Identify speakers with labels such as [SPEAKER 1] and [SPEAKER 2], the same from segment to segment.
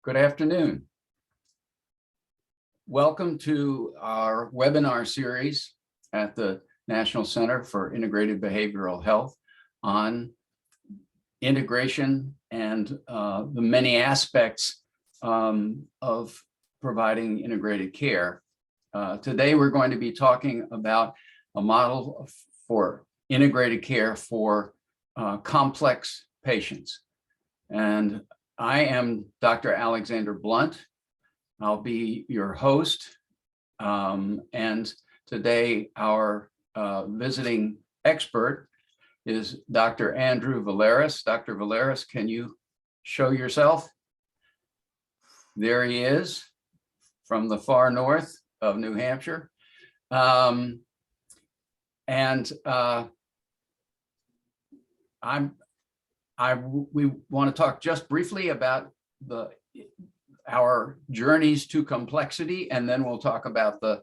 [SPEAKER 1] Good afternoon. Welcome to our webinar series at the National Center for Integrated Behavioral Health on integration and the many aspects of providing integrated care. Today, we're going to be talking about a model for integrated care for complex patients. And I am Dr. Alexander Blunt. I'll be your host. And today our visiting expert is Dr. Andrew Valeris. Dr. Valeris, can you show yourself? There he is from the far north of New Hampshire. We want to talk just briefly about our journeys to complexity, and then we'll talk about the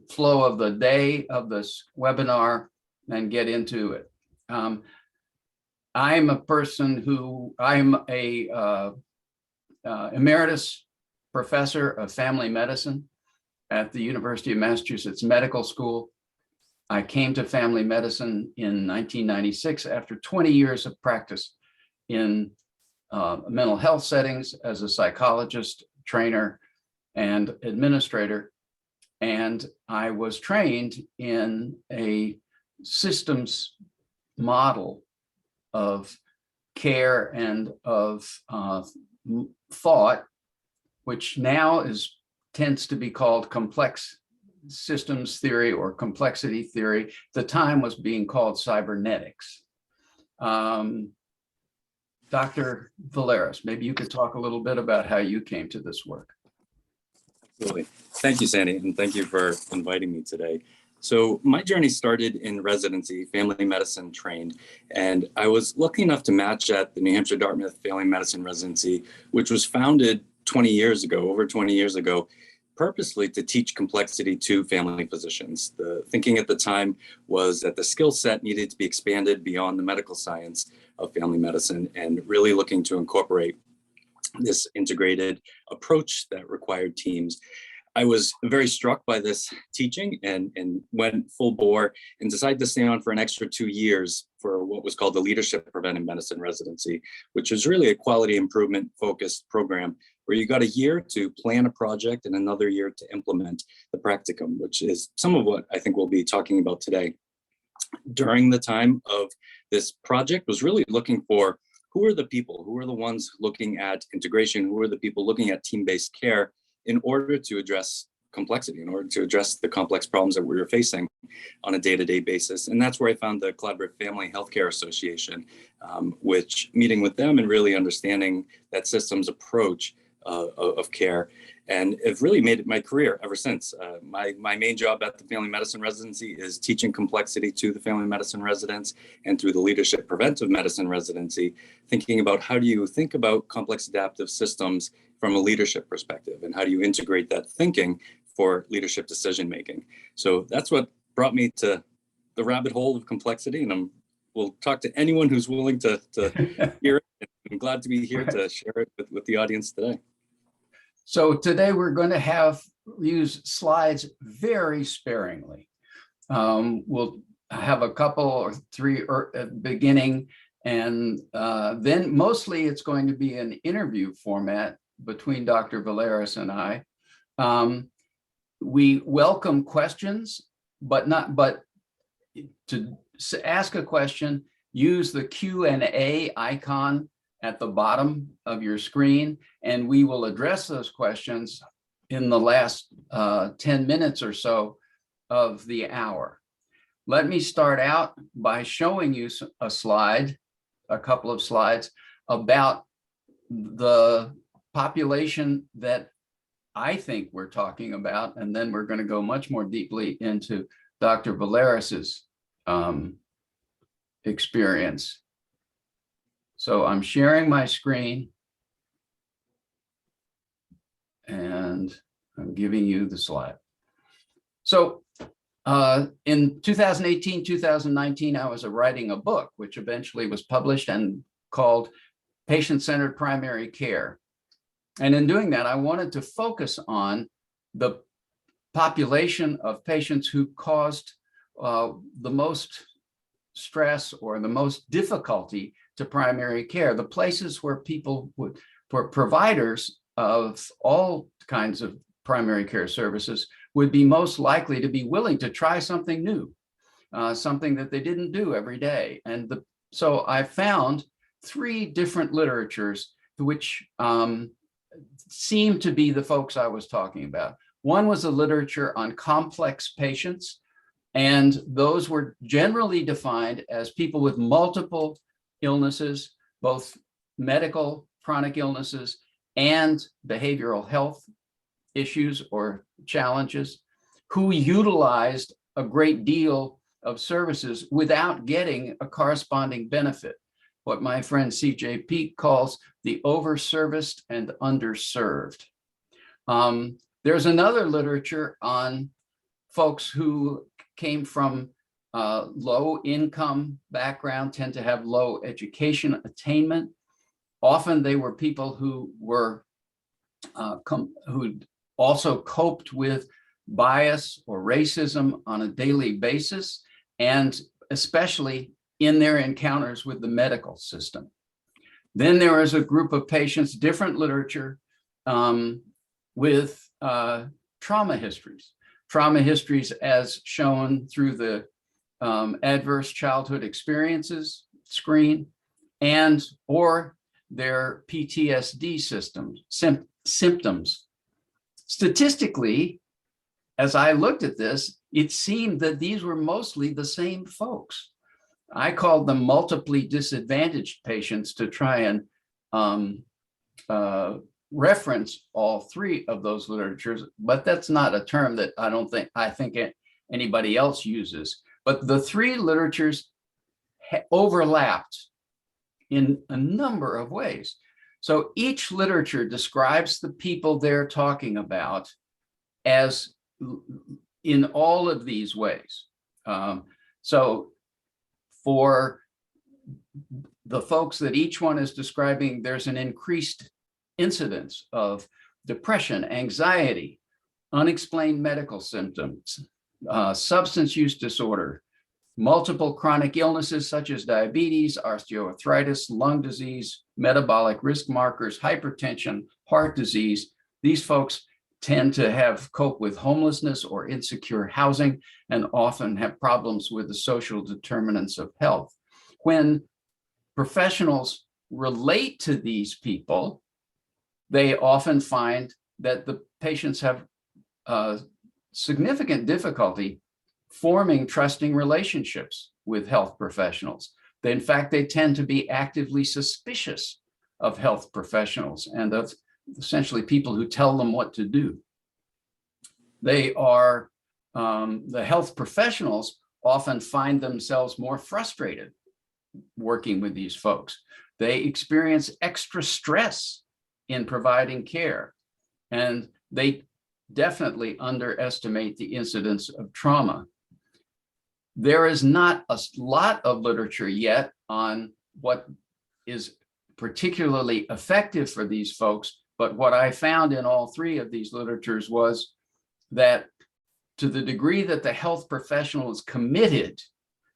[SPEAKER 1] flow of the day of this webinar and get into it. I'm a person who, I'm a emeritus professor of family medicine at the University of Massachusetts Medical School. I came to family medicine in 1996 after 20 years of practice in mental health settings as a psychologist, trainer, and administrator. And I was trained in a systems model of care and of thought, which now tends to be called complex systems theory or complexity theory. At the time was being called cybernetics. Dr. Valeris, maybe you could talk a little bit about how you came to this work.
[SPEAKER 2] Absolutely. Thank you, Sandy, and thank you for inviting me today. So my journey started in residency, family medicine trained, and I was lucky enough to match at the New Hampshire Dartmouth Family Medicine Residency, which was founded 20 years ago, over 20 years ago, purposely to teach complexity to family physicians. The thinking at the time was that the skill set needed to be expanded beyond the medical science of family medicine and really looking to incorporate this integrated approach that required teams. I was very struck by this teaching and went full bore and decided to stay on for an extra 2 years for what was called the Leadership Preventive Medicine Residency, which is really a quality improvement focused program where you got a year to plan a project and another year to implement the practicum, which is some of what I think we'll be talking about today. During the time of this project was really looking for who are the people, who are the ones looking at integration, who are the people looking at team-based care in order to address complexity, in order to address the complex problems that we were facing on a day-to-day basis. And that's where I found the Collaborative Family Healthcare Association, which meeting with them and really understanding that systems approach of care, and have really made it my career ever since. My main job at the Family Medicine Residency is teaching complexity to the family medicine residents, and through the Leadership Preventive Medicine Residency, thinking about how do you think about complex adaptive systems from a leadership perspective, and how do you integrate that thinking for leadership decision making. So that's what brought me to the rabbit hole of complexity, and we'll talk to anyone who's willing to hear it. I'm glad to be here to share it with the audience today.
[SPEAKER 1] So today we're going to use slides very sparingly. We'll have a couple or three at the beginning, and then mostly it's going to be an interview format between Dr. Valeris and I. We welcome questions, but to ask a question, use the Q&A icon at the bottom of your screen, and we will address those questions in the last 10 minutes or so of the hour. Let me start out by showing you a couple of slides about the population that I think we're talking about, and then we're going to go much more deeply into Dr. Valeris's experience. So I'm sharing my screen and I'm giving you the slide. So in 2018, 2019, I was writing a book, which eventually was published and called patient-centered primary care. And in doing that, I wanted to focus on the population of patients who caused the most stress or the most difficulty to primary care, the places where people would, for providers of all kinds of primary care services, would be most likely to be willing to try something new, something that they didn't do every day. And so I found 3 different literatures which seemed to be the folks I was talking about. One was a literature on complex patients, and those were generally defined as people with multiple illnesses, both medical chronic illnesses and behavioral health issues or challenges, who utilized a great deal of services without getting a corresponding benefit, what my friend C.J. Peek calls the overserviced and underserved. There's another literature on folks who came from low income background, tend to have low education attainment. Often they were people who were who also coped with bias or racism on a daily basis, and especially in their encounters with the medical system. Then there is a group of patients, different literature, with trauma histories as shown through the adverse childhood experiences screen and or their PTSD symptoms. Statistically, as I looked at this, it seemed that these were mostly the same folks. I called them multiply disadvantaged patients to try and reference all 3 of those literatures, but that's not a term that I think anybody else uses. But the 3 literatures overlapped in a number of ways. So each literature describes the people they're talking about as in all of these ways. So for the folks that each one is describing, there's an increased incidence of depression, anxiety, unexplained medical symptoms, substance use disorder, multiple chronic illnesses such as diabetes, osteoarthritis, lung disease, metabolic risk markers, hypertension, heart disease. These folks tend to cope with homelessness or insecure housing and often have problems with the social determinants of health. When professionals relate to these people, they often find that the patients have significant difficulty forming trusting relationships with health professionals. In fact, they tend to be actively suspicious of health professionals and of essentially people who tell them what to do. They are, the health professionals often find themselves more frustrated working with these folks. They experience extra stress in providing care, and they definitely underestimate the incidence of trauma. There is not a lot of literature yet on what is particularly effective for these folks, but what I found in all 3 of these literatures was that to the degree that the health professional is committed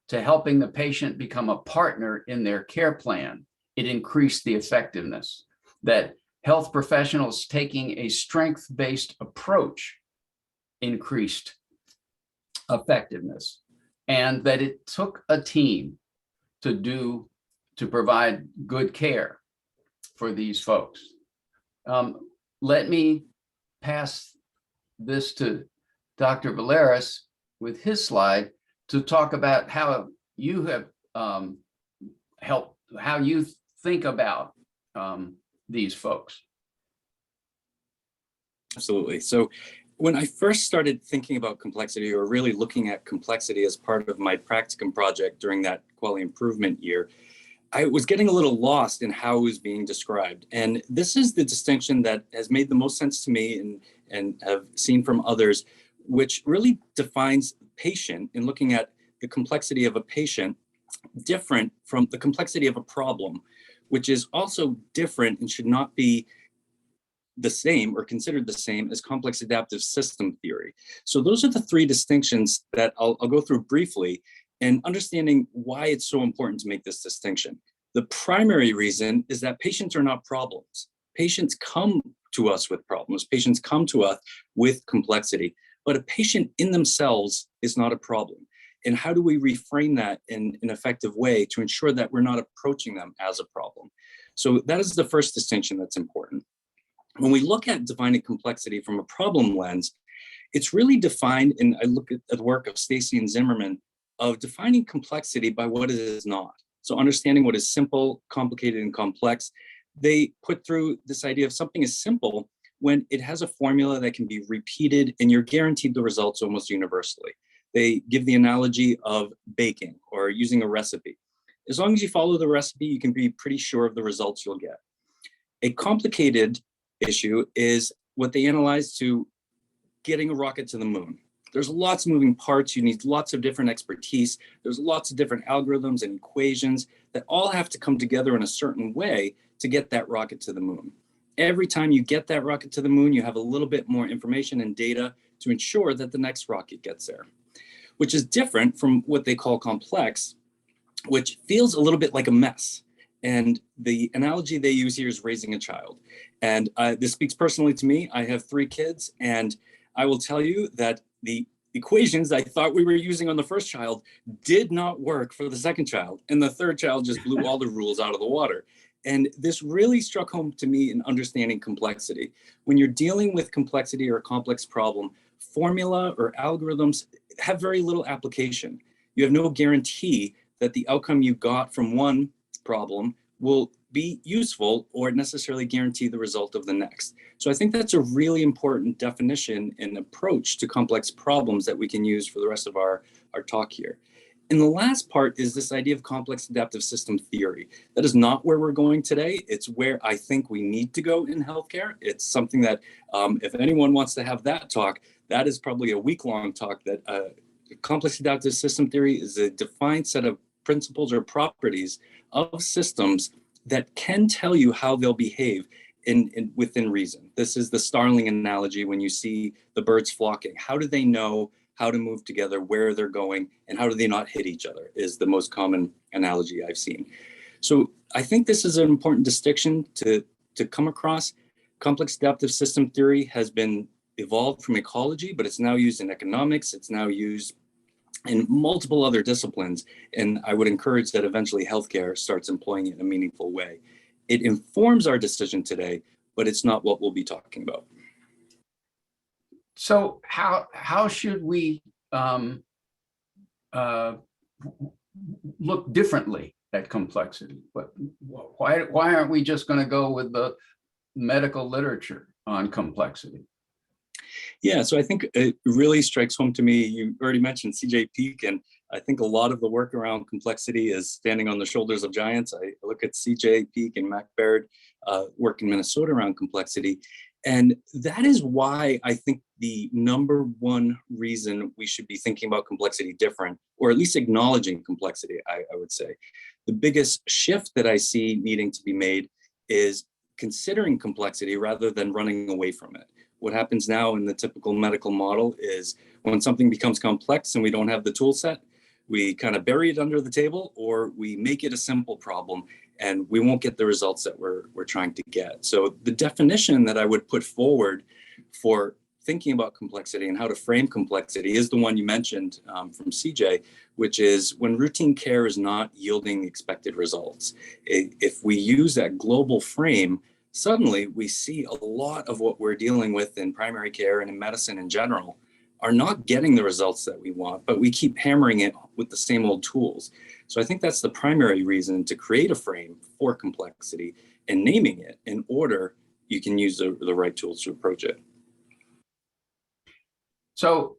[SPEAKER 1] to helping the patient become a partner in their care plan, it increased the effectiveness. That health professionals taking a strength-based approach increased effectiveness, and that it took a team to provide good care for these folks. Let me pass this to Dr. Valeris with his slide to talk about how you have helped, how you think about these folks.
[SPEAKER 2] Absolutely. So when I first started thinking about complexity, or really looking at complexity as part of my practicum project during that quality improvement year, I was getting a little lost in how it was being described. And this is the distinction that has made the most sense to me and have seen from others, which really defines patient in looking at the complexity of a patient different from the complexity of a problem, which is also different and should not be the same or considered the same as complex adaptive system theory. So those are the three distinctions that I'll go through briefly, and understanding why it's so important to make this distinction. The primary reason is that patients are not problems. Patients come to us with problems. Patients come to us with complexity, but a patient in themselves is not a problem. And how do we reframe that in an effective way to ensure that we're not approaching them as a problem? So that is the first distinction that's important. When we look at defining complexity from a problem lens, it's really defined, and I look at the work of Stacy and Zimmerman, of defining complexity by what it is not. So understanding what is simple, complicated, and complex, they put through this idea of something is simple when it has a formula that can be repeated and you're guaranteed the results almost universally. They give the analogy of baking or using a recipe. As long as you follow the recipe, you can be pretty sure of the results you'll get. A complicated issue is what they analyze to getting a rocket to the moon. There's lots of moving parts. You need lots of different expertise. There's lots of different algorithms and equations that all have to come together in a certain way to get that rocket to the moon. Every time you get that rocket to the moon, you have a little bit more information and data to ensure that the next rocket gets there, which is different from what they call complex, which feels a little bit like a mess. And the analogy they use here is raising a child. And this speaks personally to me. I have 3 kids, and I will tell you that the equations I thought we were using on the first child did not work for the second child. And the third child just blew all the rules out of the water. And this really struck home to me in understanding complexity. When you're dealing with complexity or a complex problem, formula or algorithms have very little application. You have no guarantee that the outcome you got from one problem will be useful or necessarily guarantee the result of the next. So I think that's a really important definition and approach to complex problems that we can use for the rest of our talk here. And the last part is this idea of complex adaptive system theory. That is not where we're going today. It's where I think we need to go in healthcare. It's something that if anyone wants to have that talk, that is probably a week-long talk. That complex adaptive system theory is a defined set of principles or properties of systems that can tell you how they'll behave within reason. This is the starling analogy when you see the birds flocking. How do they know how to move together, where they're going, and how do they not hit each other is the most common analogy I've seen. So I think this is an important distinction to come across. Complex adaptive system theory has been evolved from ecology, but it's now used in economics. It's now used in multiple other disciplines. And I would encourage that eventually healthcare starts employing it in a meaningful way. It informs our decision today, but it's not what we'll be talking about.
[SPEAKER 1] So how should we look differently at complexity? But why aren't we just going to go with the medical literature on complexity?
[SPEAKER 2] Yeah, so I think it really strikes home to me. You already mentioned C.J. Peek, and I think a lot of the work around complexity is standing on the shoulders of giants. I look at C.J. Peek and Mac Baird work in Minnesota around complexity. And that is why I think the number one reason we should be thinking about complexity different, or at least acknowledging complexity, I would say. The biggest shift that I see needing to be made is considering complexity rather than running away from it. What happens now in the typical medical model is when something becomes complex and we don't have the tool set, we kind of bury it under the table, or we make it a simple problem and we won't get the results that we're trying to get. So the definition that I would put forward for thinking about complexity and how to frame complexity is the one you mentioned from CJ, which is when routine care is not yielding the expected results. If we use that global frame, suddenly we see a lot of what we're dealing with in primary care and in medicine in general are not getting the results that we want, but we keep hammering it with the same old tools. So I think that's the primary reason to create a frame for complexity and naming it in order you can use the right tools to approach it.
[SPEAKER 1] So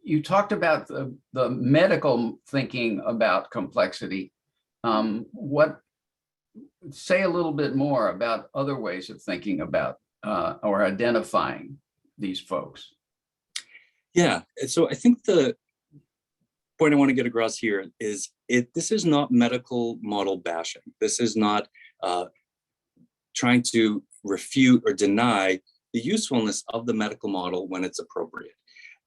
[SPEAKER 1] you talked about the medical thinking about complexity. Say a little bit more about other ways of thinking about or identifying these folks.
[SPEAKER 2] Yeah, so I think the point I want to get across here is this is not medical model bashing. This is not trying to refute or deny the usefulness of the medical model when it's appropriate.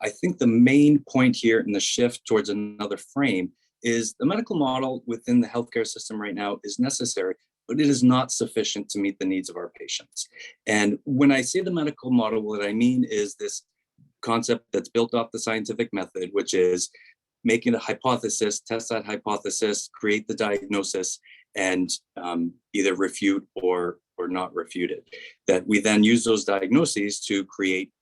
[SPEAKER 2] I think the main point here in the shift towards another frame is the medical model within the healthcare system right now is necessary, but it is not sufficient to meet the needs of our patients. And when I say the medical model, what I mean is this concept that's built off the scientific method, which is making a hypothesis, test that hypothesis, create the diagnosis, and either refute or not refute it. That we then use those diagnoses to create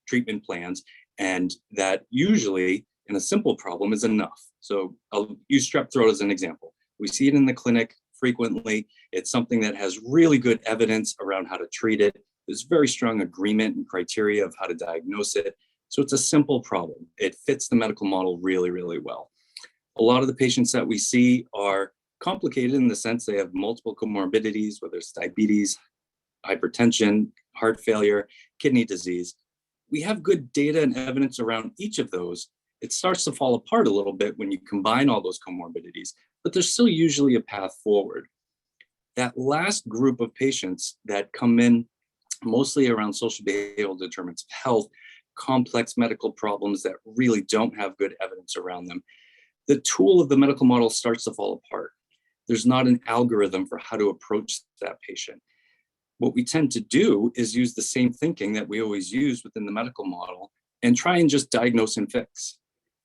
[SPEAKER 2] treatment plans, and that usually in a simple problem is enough. So I'll use strep throat as an example. We see it in the clinic frequently. It's something that has really good evidence around how to treat it. There's very strong agreement and criteria of how to diagnose it. So it's a simple problem. It fits the medical model really, really well. A lot of the patients that we see are complicated in the sense they have multiple comorbidities, whether it's diabetes, hypertension, heart failure, kidney disease. We have good data and evidence around each of those. It starts to fall apart a little bit when you combine all those comorbidities, but there's still usually a path forward. That last group of patients that come in mostly around social behavioral determinants of health, complex medical problems that really don't have good evidence around them, the tool of the medical model starts to fall apart. There's not an algorithm for how to approach that patient. What we tend to do is use the same thinking that we always use within the medical model and try and just diagnose and fix.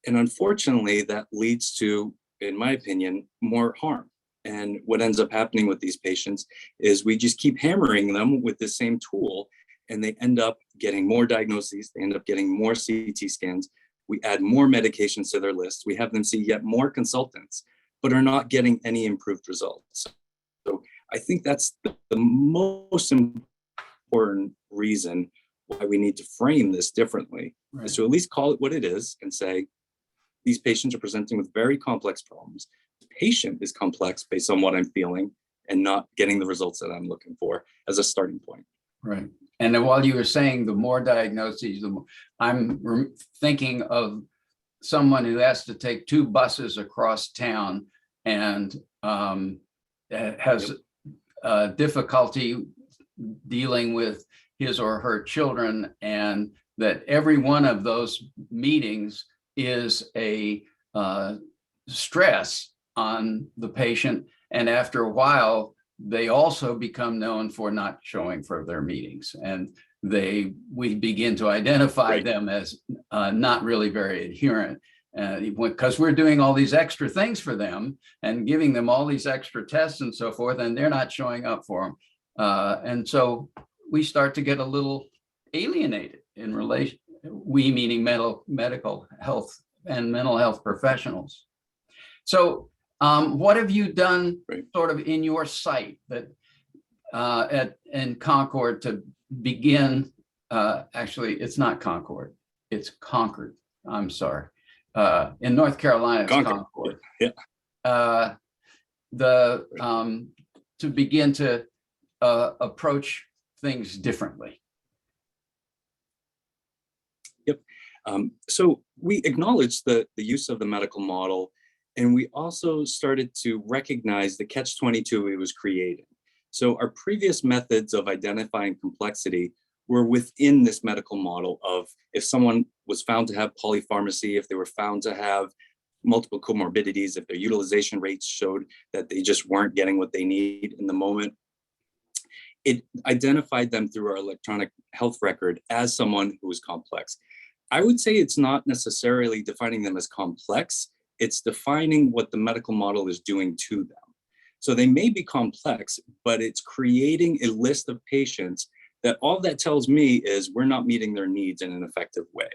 [SPEAKER 2] And unfortunately, that leads to, in my opinion, more harm. And what ends up happening with these patients is we just keep hammering them with the same tool, and they end up getting more diagnoses, they end up getting more CT scans, we add more medications to their list, we have them see yet more consultants, but are not getting any improved results. So I think that's the most important reason why we need to frame this differently, right, is to at least call it what it is and say, these patients are presenting with very complex problems. The patient is complex based on what I'm feeling and not getting the results that I'm looking for as a starting point.
[SPEAKER 1] Right. And then while you were saying the more diagnoses, the more, I'm thinking of someone who has to take 2 buses across town and has difficulty dealing with his or her children, and that every one of those meetings is a stress on the patient. And after a while, they also become known for not showing for their meetings. And we begin to identify them as not really very adherent, because we're doing all these extra things for them and giving them all these extra tests and so forth, and they're not showing up for them. And so we start to get a little alienated in relation, we meaning medical health and mental health professionals. So what have you done sort of in your site that in Concord to begin, actually, it's not Concord, it's Concord, I'm sorry. In North Carolina, it's Concord. Yeah. To begin to approach things differently.
[SPEAKER 2] Yep. So we acknowledged the use of the medical model, and we also started to recognize the catch-22 it was creating. So our previous methods of identifying complexity were within this medical model of if someone was found to have polypharmacy, if they were found to have multiple comorbidities, if their utilization rates showed that they just weren't getting what they need in the moment, it identified them through our electronic health record as someone who was complex. I would say it's not necessarily defining them as complex, it's defining what the medical model is doing to them. So they may be complex, but it's creating a list of patients that all that tells me is we're not meeting their needs in an effective way.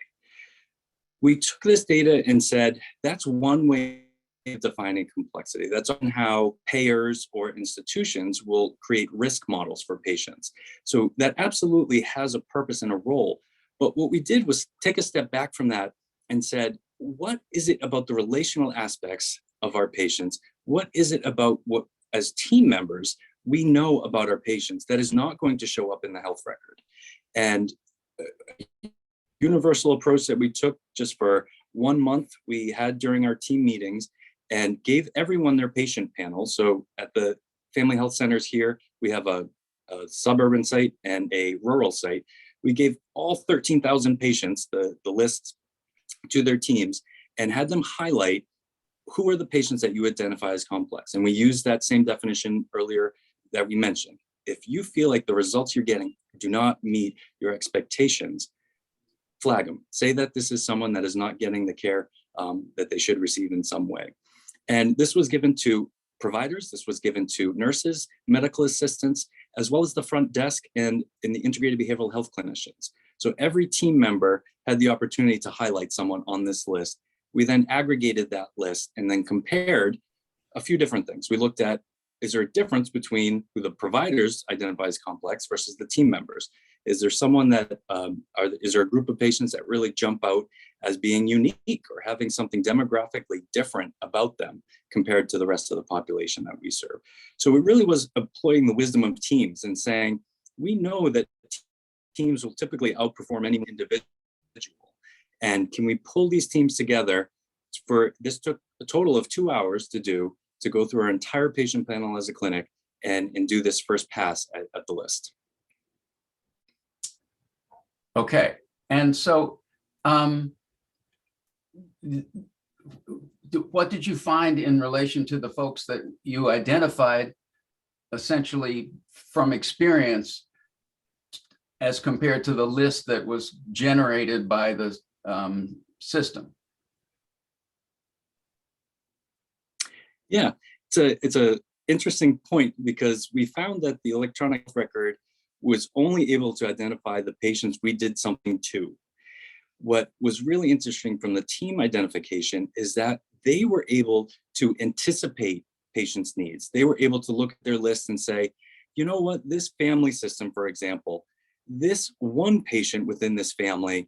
[SPEAKER 2] We took this data and said, that's one way of defining complexity. That's on how payers or institutions will create risk models for patients. So that absolutely has a purpose and a role. But what we did was take a step back from that and said, what is it about the relational aspects of our patients? What is it about what, as team members, we know about our patients that is not going to show up in the health record? And universal approach that we took just for 1 month we had during our team meetings and gave everyone their patient panel. So at the family health centers here, we have a suburban site and a rural site. We gave all 13,000 patients the lists to their teams and had them highlight who are the patients that you identify as complex. And we used that same definition earlier that we mentioned. If you feel like the results you're getting do not meet your expectations, flag them. Say that this is someone that is not getting the care that they should receive in some way. And this was given to providers, this was given to nurses, medical assistants, as well as the front desk and in the integrated behavioral health clinicians. So every team member had the opportunity to highlight someone on this list. We then aggregated that list and then compared a few different things. We looked at, is there a difference between who the providers identify as complex versus the team members? Is there someone that, is there a group of patients that really jump out as being unique or having something demographically different about them compared to the rest of the population that we serve? So it really was employing the wisdom of teams and saying, we know that teams will typically outperform any individual. And can we pull these teams together this took a total of 2 hours to go through our entire patient panel as a clinic and do this first pass at the list.
[SPEAKER 1] Okay, and so what did you find in relation to the folks that you identified essentially from experience as compared to the list that was generated by the system?
[SPEAKER 2] Yeah, it's a interesting point because we found that the electronic record was only able to identify the patients we did something to. What was really interesting from the team identification is that they were able to anticipate patients' needs. They were able to look at their list and say, you know what, this family system, for example, this one patient within this family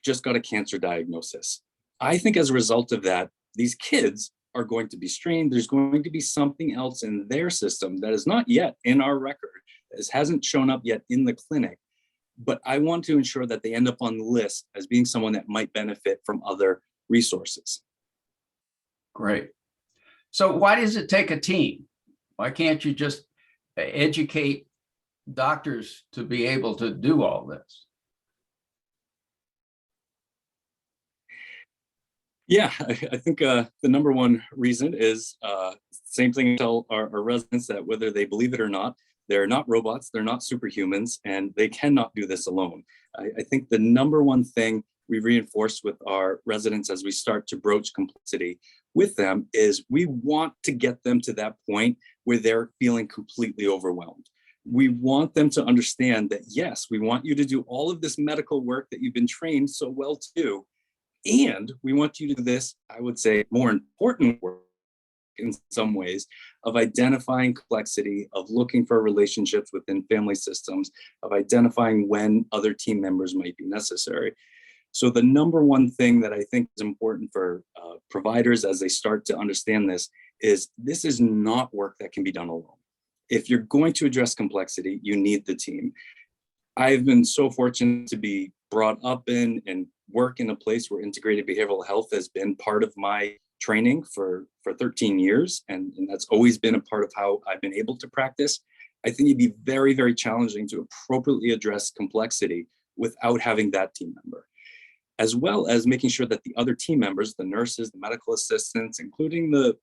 [SPEAKER 2] just got a cancer diagnosis. I think as a result of that, these kids are going to be strained. There's going to be something else in their system that is not yet in our record. This hasn't shown up yet in the clinic, but I want to ensure that they end up on the list as being someone that might benefit from other resources.
[SPEAKER 1] Great. So why does it take a team? Why can't you just educate doctors to be able to do all this?
[SPEAKER 2] Yeah, I think the number one reason is same thing I tell our residents, that whether they believe it or not, they're not robots, they're not superhumans, and they cannot do this alone. I think the number one thing we reinforce with our residents as we start to broach complexity with them is we want to get them to that point where they're feeling completely overwhelmed. We want them to understand that, yes, we want you to do all of this medical work that you've been trained so well to do, and we want you to do this, I would say, more important work in some ways of identifying complexity, of looking for relationships within family systems, of identifying when other team members might be necessary. So the number one thing that I think is important for providers as they start to understand this is not work that can be done alone. If you're going to address complexity, you need the team. I've been so fortunate to be brought up in and work in a place where integrated behavioral health has been part of my training for 13 years. And that's always been a part of how I've been able to practice. I think it'd be very, very challenging to appropriately address complexity without having that team member, as well as making sure that the other team members, the nurses, the medical assistants, including the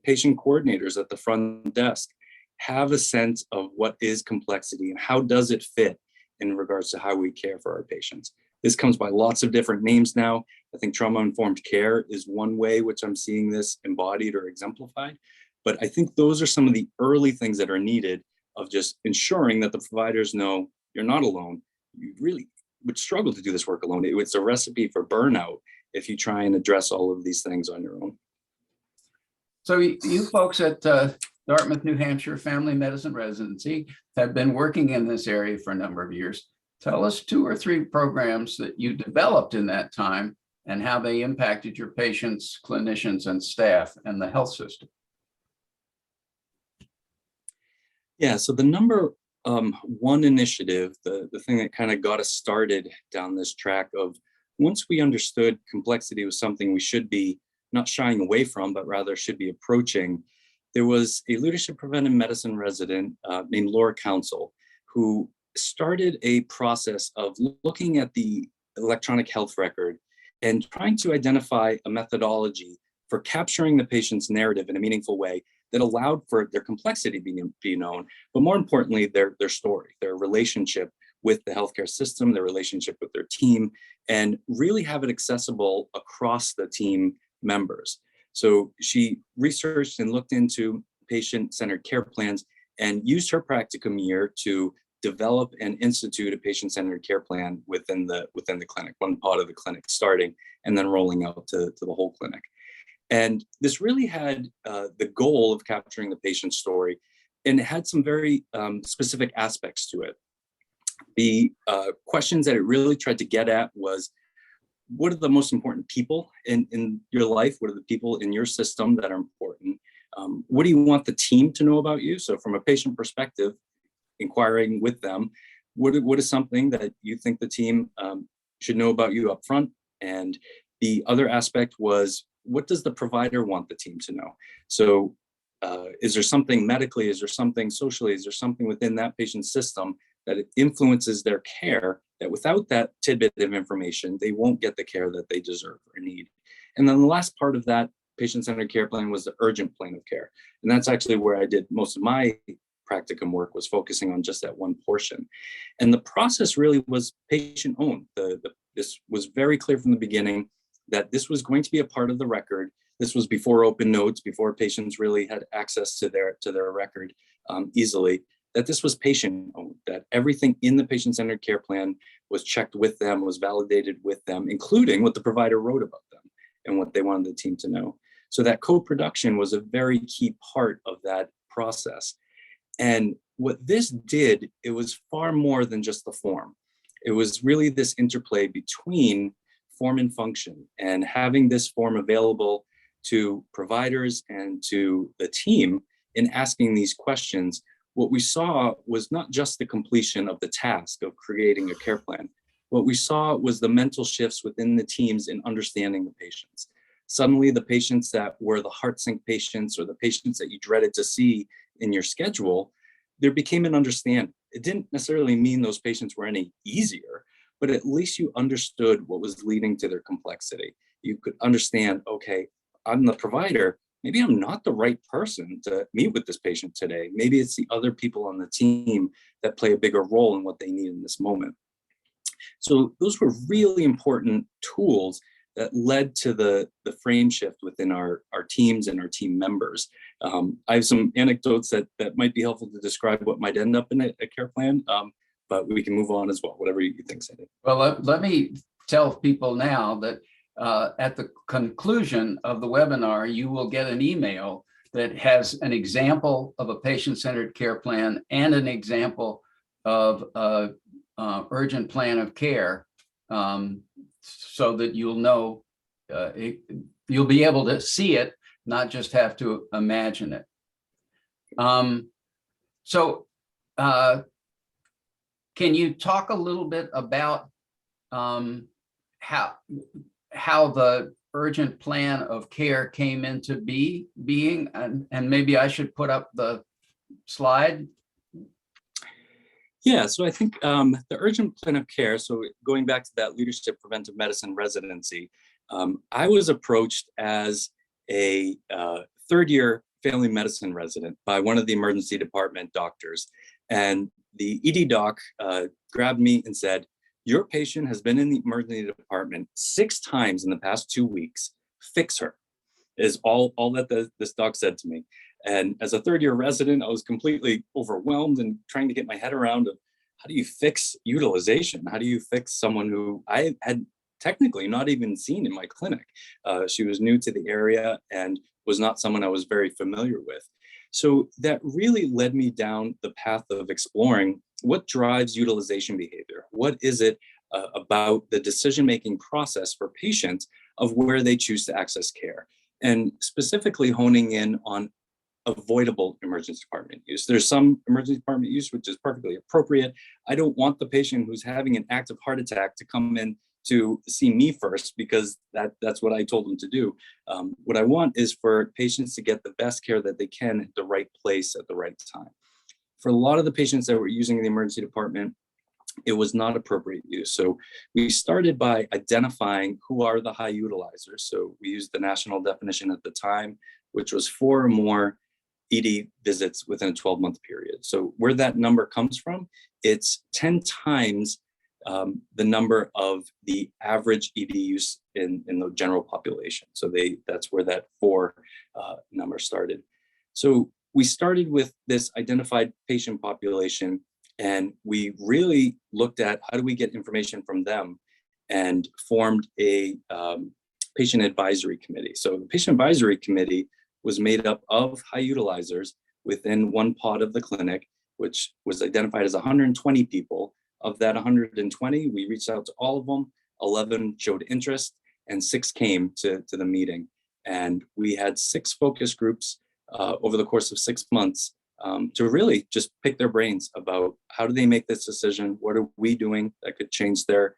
[SPEAKER 2] patient coordinators at the front desk, have a sense of what is complexity and how does it fit in regards to how we care for our patients. This comes by lots of different names now. I think trauma-informed care is one way which I'm seeing this embodied or exemplified. But I think those are some of the early things that are needed of just ensuring that the providers know you're not alone. You really would struggle to do this work alone. It's a recipe for burnout if you try and address all of these things on your own.
[SPEAKER 1] So you folks at Dartmouth, New Hampshire Family Medicine Residency have been working in this area for a number of years. Tell us 2 or 3 programs that you developed in that time and how they impacted your patients, clinicians, and staff and the health system.
[SPEAKER 2] Yeah, so the number one initiative, the thing that kind of got us started down this track of once we understood complexity was something we should be not shying away from, but rather should be approaching, there was a leadership preventive medicine resident named Laura Council, who started a process of looking at the electronic health record and trying to identify a methodology for capturing the patient's narrative in a meaningful way that allowed for their complexity be known, but more importantly, their story, their relationship with the healthcare system, their relationship with their team, and really have it accessible across the team members. So she researched and looked into patient-centered care plans and used her practicum year to develop and institute a patient-centered care plan within the clinic, one part of the clinic starting and then rolling out to the whole clinic. And this really had the goal of capturing the patient's story, and it had some very specific aspects to it. The questions that it really tried to get at was, what are the most important people in your life? What are the people in your system that are important? What do you want the team to know about you? So from a patient perspective, inquiring with them, what is something that you think the team should know about you up front? And the other aspect was, what does the provider want the team to know? So is there something medically, is there something socially, is there something within that patient's system that it influences their care, that without that tidbit of information, they won't get the care that they deserve or need? And then the last part of that patient-centered care plan was the urgent plan of care. And that's actually where I did most of my practicum work, was focusing on just that one portion. And the process really was patient-owned. This was very clear from the beginning that this was going to be a part of the record. This was before open notes, before patients really had access to their record easily, that this was patient-owned, that everything in the patient-centered care plan was checked with them, was validated with them, including what the provider wrote about them and what they wanted the team to know. So that co-production was a very key part of that process. And what this did, it was far more than just the form. It was really this interplay between form and function, and having this form available to providers and to the team in asking these questions. What we saw was not just the completion of the task of creating a care plan. What we saw was the mental shifts within the teams in understanding the patients. Suddenly, the patients that were the heart sync patients, or the patients that you dreaded to see in your schedule, there became an understanding. It didn't necessarily mean those patients were any easier, but at least you understood what was leading to their complexity. You could understand, okay, I'm the provider, maybe I'm not the right person to meet with this patient today. Maybe it's the other people on the team that play a bigger role in what they need in this moment. So those were really important tools that led to the frame shift within our teams and our team members. I have some anecdotes that might be helpful to describe what might end up in a care plan, but we can move on as well, whatever you think, Sandy.
[SPEAKER 1] Well, let me tell people now that at the conclusion of the webinar, you will get an email that has an example of a patient-centered care plan and an example of an urgent plan of care, so that you'll know, you'll be able to see it, not just have to imagine it. Can you talk a little bit about how the urgent plan of care came into being? And maybe I should put up the slide.
[SPEAKER 2] Yeah, so I think the urgent plan of care, so going back to that leadership preventive medicine residency, I was approached as a third-year family medicine resident by one of the emergency department doctors. And the ED doc grabbed me and said, "Your patient has been in the emergency department 6 times in the past 2 weeks. Fix her," is all that this doc said to me. And as a third-year resident, I was completely overwhelmed and trying to get my head around of, how do you fix utilization? How do you fix someone who I had technically not even seen in my clinic? She was new to the area and was not someone I was very familiar with. So that really led me down the path of exploring what drives utilization behavior. What is it about the decision-making process for patients of where they choose to access care? And specifically honing in on avoidable emergency department use. There's some emergency department use which is perfectly appropriate. I don't want the patient who's having an active heart attack to come in to see me first because that's what I told them to do. What I want is for patients to get the best care that they can at the right place at the right time. For a lot of the patients that were using the emergency department, it was not appropriate use. So we started by identifying who are the high utilizers. So we used the national definition at the time, which was 4 or more ED visits within a 12-month period. So where that number comes from, it's 10 times the number of the average ED use in the general population. So that's where that 4 number started. So we started with this identified patient population, and we really looked at how do we get information from them and formed a patient advisory committee. So the patient advisory committee was made up of high utilizers within one pod of the clinic, which was identified as 120 people. Of that 120, we reached out to all of them, 11 showed interest, and 6 came to the meeting. And we had 6 focus groups over the course of 6 months to really just pick their brains about how do they make this decision? What are we doing that could change their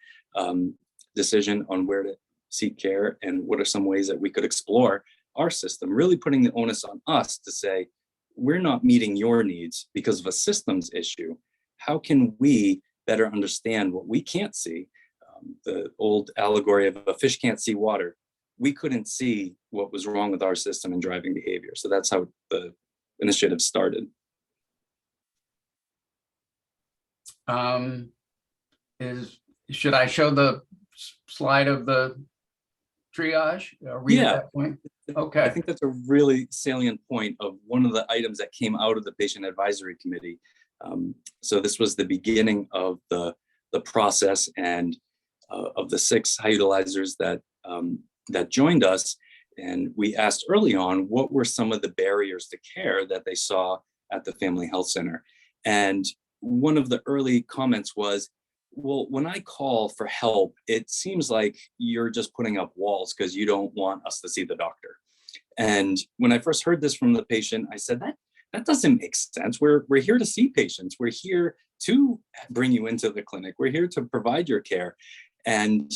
[SPEAKER 2] decision on where to seek care? And what are some ways that we could explore our system, really putting the onus on us to say, we're not meeting your needs because of a systems issue. How can we better understand what we can't see? The old allegory of a fish can't see water. We couldn't see what was wrong with our system and driving behavior. So that's how the initiative started.
[SPEAKER 1] Should I show the slide of the triage? Read at that point? Okay.
[SPEAKER 2] I think that's a really salient point of one of the items that came out of the patient advisory committee. So this was the beginning of the process, and of the 6 high utilizers that joined us. And we asked early on, what were some of the barriers to care that they saw at the Family Health Center? And one of the early comments was, well, when I call for help, it seems like you're just putting up walls because you don't want us to see the doctor. And when I first heard this from the patient, I said, that doesn't make sense. We're here to see patients. We're here to bring you into the clinic. We're here to provide your care. And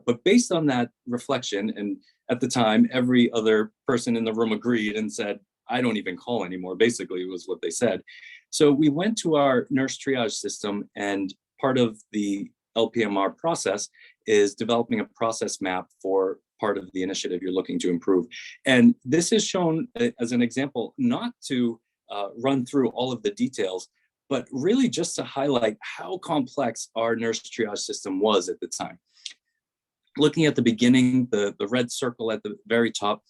[SPEAKER 2] but based on that reflection, and at the time, every other person in the room agreed and said, I don't even call anymore, basically was what they said. So we went to our nurse triage system, and part of the LPMR process is developing a process map for part of the initiative you're looking to improve. And this is shown as an example, not to run through all of the details, but really just to highlight how complex our nurse triage system was at the time. Looking at the beginning, the red circle at the very top,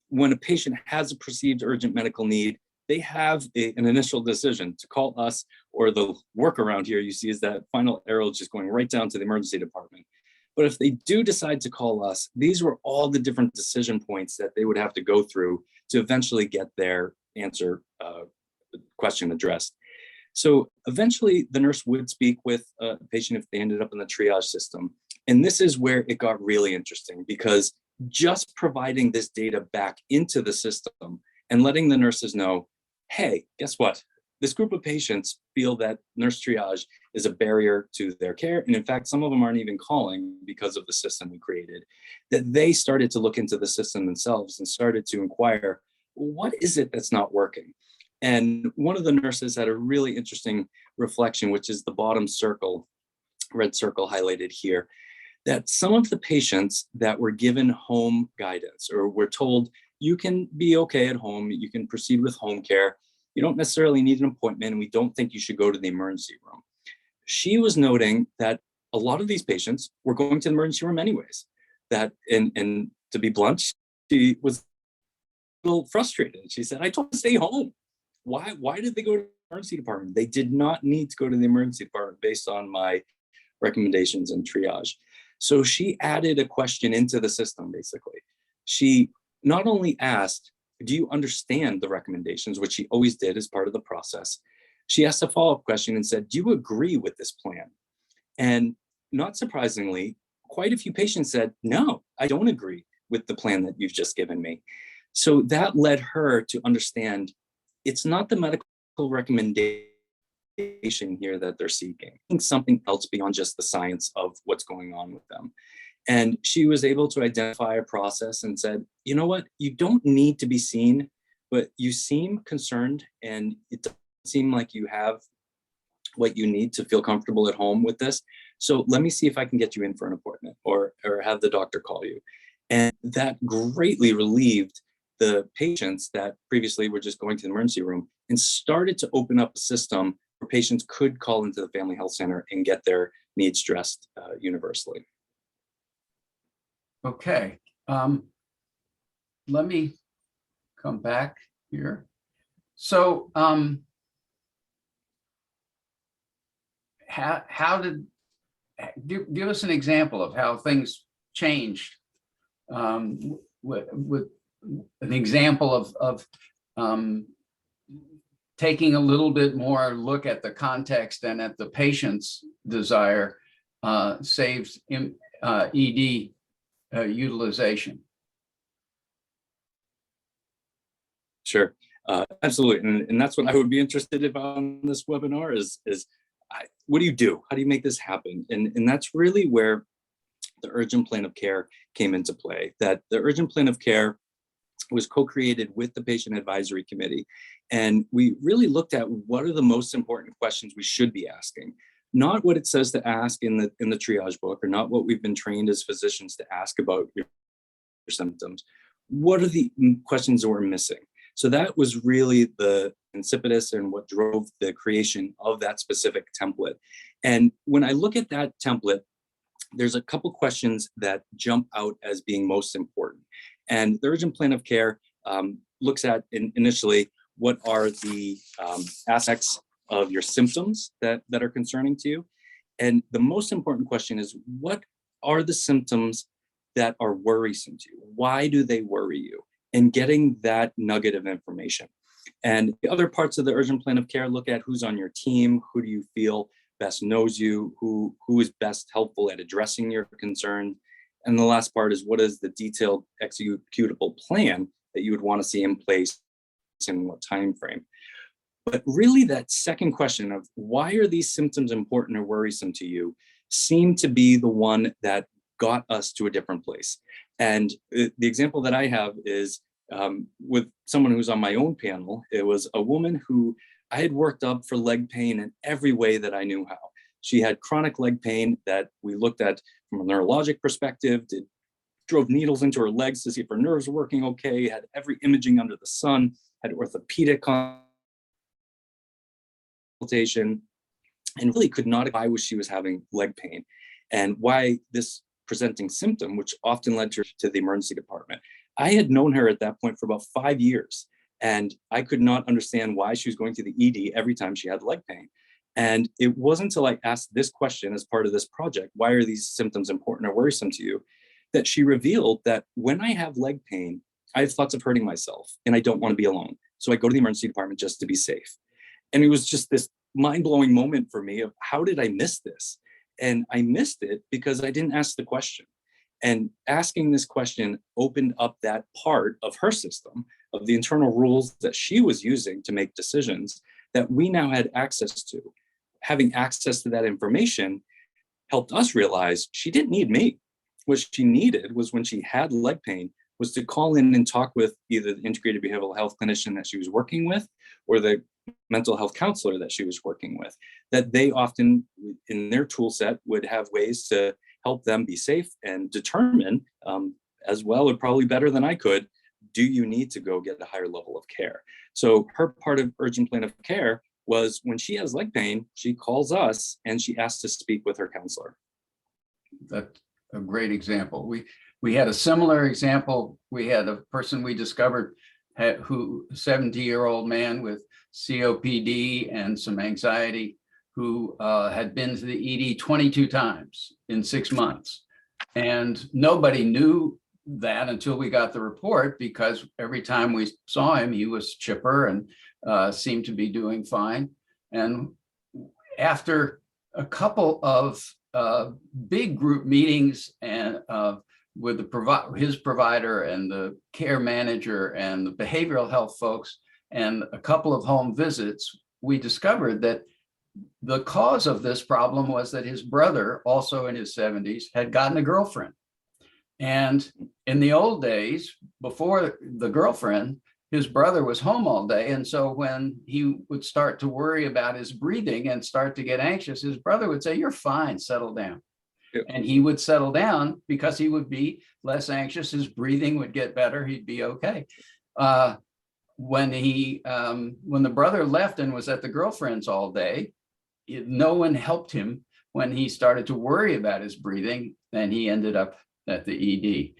[SPEAKER 2] when a patient has a perceived urgent medical need, they have an initial decision to call us, or the workaround here you see is that final arrow just going right down to the emergency department. But if they do decide to call us, these were all the different decision points that they would have to go through to eventually get their answer question addressed. So eventually the nurse would speak with a patient if they ended up in the triage system. And this is where it got really interesting, because just providing this data back into the system and letting the nurses know, hey, guess what? This group of patients feel that nurse triage is a barrier to their care. And in fact, some of them aren't even calling because of the system we created. That they started to look into the system themselves and started to inquire, what is it that's not working? And one of the nurses had a really interesting reflection, which is the bottom circle, red circle highlighted here, that some of the patients that were given home guidance, or were told, you can be okay at home, you can proceed with home care, you don't necessarily need an appointment, and we don't think you should go to the emergency room. She was noting that a lot of these patients were going to the emergency room anyways. That, and to be blunt, she was a little frustrated. She said, I told them to stay home. Why did they go to the emergency department? They did not need to go to the emergency department based on my recommendations and triage. So she added a question into the system, basically. She not only asked, do you understand the recommendations, which she always did as part of the process? She asked a follow-up question and said, do you agree with this plan? And not surprisingly, quite a few patients said, no, I don't agree with the plan that you've just given me. So that led her to understand it's not the medical recommendation information here that they're seeking, something else beyond just the science of what's going on with them. And she was able to identify a process and said, you know what, you don't need to be seen, but you seem concerned and it doesn't seem like you have what you need to feel comfortable at home with this. So let me see if I can get you in for an appointment or have the doctor call you. And that greatly relieved the patients that previously were just going to the emergency room and started to open up a system where patients could call into the family health center and get their needs addressed universally.
[SPEAKER 1] Okay. Let me come back here. So how did, give us an example of how things changed with an example of taking a little bit more look at the context and at the patient's desire saves ED utilization.
[SPEAKER 2] Sure, absolutely, and that's what I would be interested in on this webinar is what do you do? How do you make this happen? And that's really where the urgent plan of care came into play. That the urgent plan of care was co-created with the patient advisory committee, and we really looked at what are the most important questions we should be asking. Not what it says to ask in the triage book, or not what we've been trained as physicians to ask about your symptoms. What are the questions that we're missing? So that was really the incipitus and what drove the creation of that specific template. And when I look at that template, there's a couple questions that jump out as being most important. And the urgent plan of care looks at initially what are the aspects of your symptoms that are concerning to you. And the most important question is, what are the symptoms that are worrisome to you? Why do they worry you? And getting that nugget of information. And the other parts of the urgent plan of care look at who's on your team, who do you feel best knows you, who is best helpful at addressing your concern. And the last part is, what is the detailed executable plan that you would want to see in place in what time frame? But really that second question of why are these symptoms important or worrisome to you seemed to be the one that got us to a different place. And the example that I have is with someone who's on my own panel. It was a woman who I had worked up for leg pain in every way that I knew how. She had chronic leg pain that we looked at from a neurologic perspective, drove needles into her legs to see if her nerves were working okay, had every imaging under the sun, had orthopedic consultation, and really could not why she was having leg pain and why this presenting symptom, which often led her to the emergency department. I had known her at that point for about 5 years, and I could not understand why she was going to the ED every time she had leg pain. And it wasn't until I asked this question as part of this project, why are these symptoms important or worrisome to you, that she revealed that when I have leg pain, I have thoughts of hurting myself and I don't want to be alone. So I go to the emergency department just to be safe. And it was just this mind-blowing moment for me of how did I miss this? And I missed it because I didn't ask the question. And asking this question opened up that part of her system, of the internal rules that she was using to make decisions that we now had access to. Having access to that information helped us realize she didn't need me. What she needed was, when she had leg pain, was to call in and talk with either the integrated behavioral health clinician that she was working with or the mental health counselor that she was working with, that they often in their tool set would have ways to help them be safe and determine as well, or probably better than I could, do you need to go get a higher level of care? So her part of urgent plan of care was when she has leg pain, she calls us and she asks to speak with her counselor.
[SPEAKER 1] That's a great example. We had a similar example. We had a person we discovered who 70-year-old man with COPD and some anxiety who had been to the ED 22 times in 6 months. And nobody knew that until we got the report, because every time we saw him, he was chipper and seemed to be doing fine. And after a couple of big group meetings and with his provider and the care manager and the behavioral health folks and a couple of home visits, we discovered that The cause of this problem was that his brother, also in his 70s, had gotten a girlfriend. And in the old days, before the girlfriend, his brother was home all day. And so when he would start to worry about his breathing and start to get anxious, his brother would say, "You're fine, settle down."
[SPEAKER 2] Yeah.
[SPEAKER 1] And he would settle down because he would be less anxious. His breathing would get better. He'd be okay. When the brother left and was at the girlfriend's all day, no one helped him when he started to worry about his breathing, and he ended up at the ED.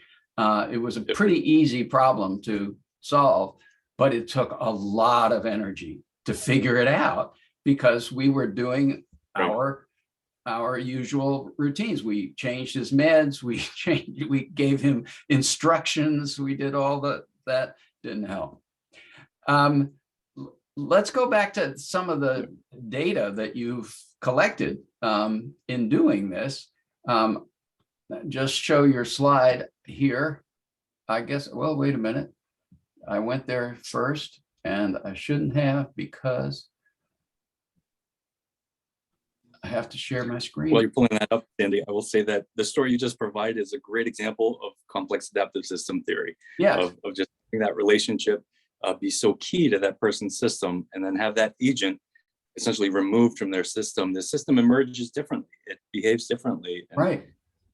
[SPEAKER 1] It was a pretty easy problem to solve, but it took a lot of energy to figure it out because we were doing our usual routines. We changed his meds, we gave him instructions, we did all that didn't help. Let's go back to some of the data that you've collected in doing this. Just show your slide here. I guess, well, wait a minute. I went there first and I shouldn't have because I have to share my screen.
[SPEAKER 2] While you're pulling that up, Sandy, I will say that the story you just provided is a great example of complex adaptive system theory.
[SPEAKER 1] Yes.
[SPEAKER 2] Of just having that relationship be so key to that person's system, and then have that agent essentially removed from their system. The system emerges differently. It behaves differently. And
[SPEAKER 1] right.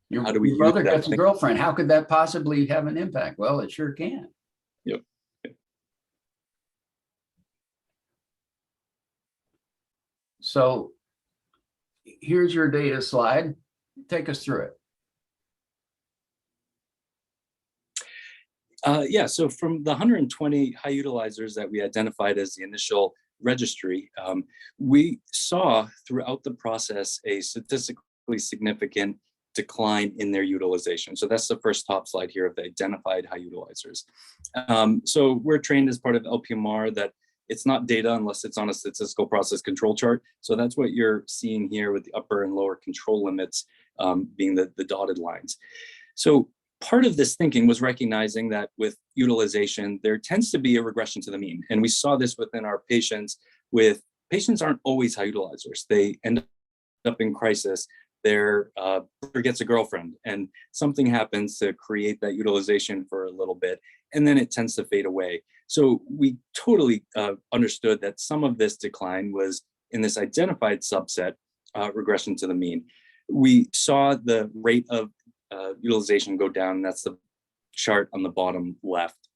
[SPEAKER 1] Your brother gets a girlfriend. How could that possibly have an impact? Well, it sure can.
[SPEAKER 2] Yep.
[SPEAKER 1] So here's your data slide. Take us through it.
[SPEAKER 2] Yeah, so from the 120 high utilizers that we identified as the initial registry, we saw throughout the process a statistically significant decline in their utilization. So that's the first top slide here of the identified high utilizers. So we're trained as part of LPMR that it's not data unless it's on a statistical process control chart. So that's what you're seeing here with the upper and lower control limits being the dotted lines. So part of this thinking was recognizing that with utilization, there tends to be a regression to the mean. And we saw this within our patients. Patients aren't always high utilizers. They end up in crisis. Their brother gets a girlfriend and something happens to create that utilization for a little bit, and then it tends to fade away. So we totally understood that some of this decline was in this identified subset, regression to the mean. We saw the rate of utilization go down. That's the chart on the bottom left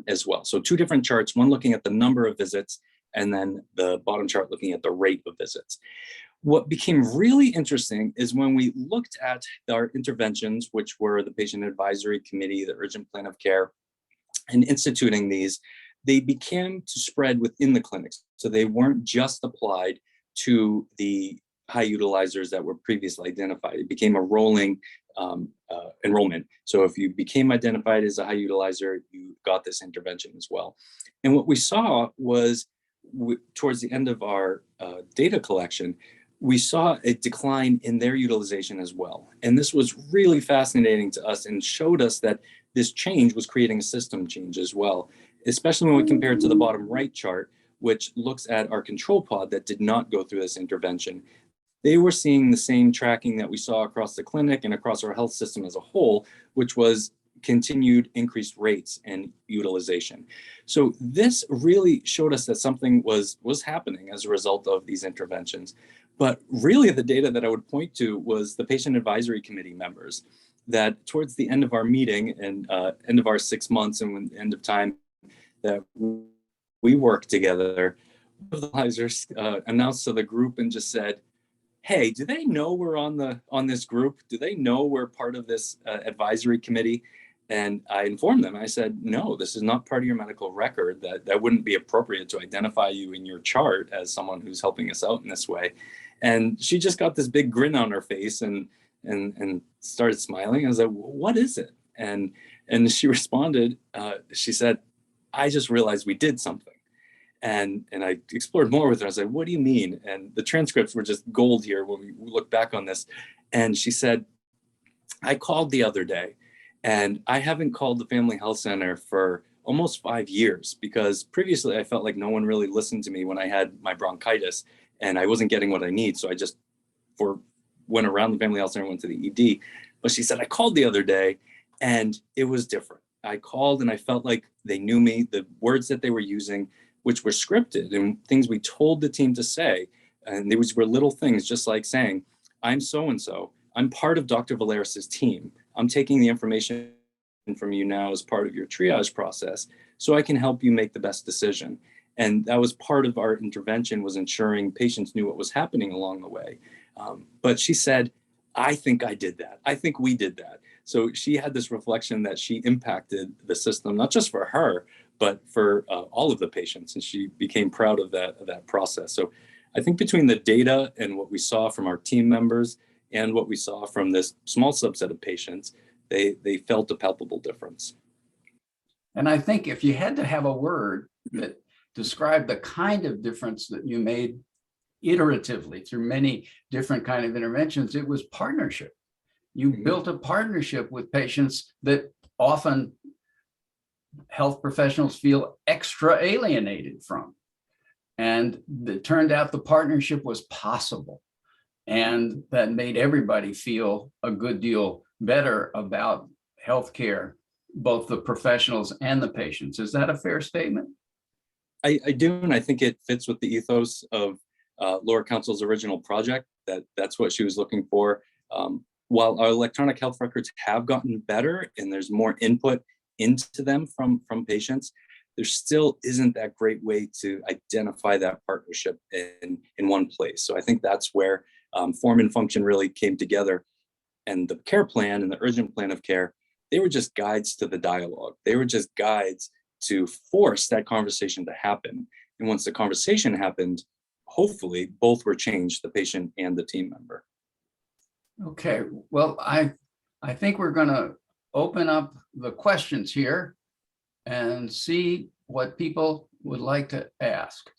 [SPEAKER 2] as well. So two different charts, one looking at the number of visits and then the bottom chart looking at the rate of visits. What became really interesting is when we looked at our interventions, which were the patient advisory committee, the urgent plan of care, and instituting these, they began to spread within the clinics. So they weren't just applied to the high utilizers that were previously identified. It became a rolling enrollment. So if you became identified as a high utilizer, you got this intervention as well. And what we saw was towards the end of our data collection, we saw a decline in their utilization as well. And this was really fascinating to us and showed us that this change was creating a system change as well, especially when we compare it to the bottom right chart, which looks at our control pod that did not go through this intervention. They were seeing the same tracking that we saw across the clinic and across our health system as a whole, which was continued increased rates and utilization. So this really showed us that something was happening as a result of these interventions. But really the data that I would point to was the patient advisory committee members that towards the end of our meeting and end of our 6 months and end of time that we worked together, the advisors announced to the group and just said, hey, do they know we're on this group? Do they know we're part of this advisory committee? And I informed them, I said, no, this is not part of your medical record. That wouldn't be appropriate to identify you in your chart as someone who's helping us out in this way. And she just got this big grin on her face and started smiling. I was like, what is it? And she responded, she said, I just realized we did something. And I explored more with her. I was like, what do you mean? And the transcripts were just gold here when we look back on this. And she said, I called the other day and I haven't called the Family Health Center for almost 5 years because previously I felt like no one really listened to me when I had my bronchitis. and I wasn't getting what I need. So I just went around the family health center, went to the ED. But she said, I called the other day and it was different. I called and I felt like they knew me, the words that they were using, which were scripted and things we told the team to say. And these were little things, just like saying, I'm so-and-so. I'm part of Dr. Valeris's team. I'm taking the information from you now as part of your triage process so I can help you make the best decision. And that was part of our intervention, was ensuring patients knew what was happening along the way. But she said, I think I did that. I think we did that. So she had this reflection that she impacted the system, not just for her, but for all of the patients. And she became proud of that process. So I think between the data and what we saw from our team members and what we saw from this small subset of patients, they felt a palpable difference.
[SPEAKER 1] And I think if you had to have a word that described the kind of difference that you made iteratively through many different kind of interventions, it was partnership. You built a partnership with patients that often health professionals feel extra alienated from. And it turned out the partnership was possible. And that made everybody feel a good deal better about healthcare, both the professionals and the patients. Is that a fair statement?
[SPEAKER 2] I do, and I think it fits with the ethos of Lower Council's original project, that's what she was looking for. While our electronic health records have gotten better and there's more input into them from patients, there still isn't that great way to identify that partnership in one place. So I think that's where form and function really came together. And the care plan and the urgent plan of care, they were just guides to the dialogue. They were just guides to force that conversation to happen. And once the conversation happened, hopefully both were changed, the patient and the team member.
[SPEAKER 1] Okay, well, I think we're going to open up the questions here and see what people would like to ask.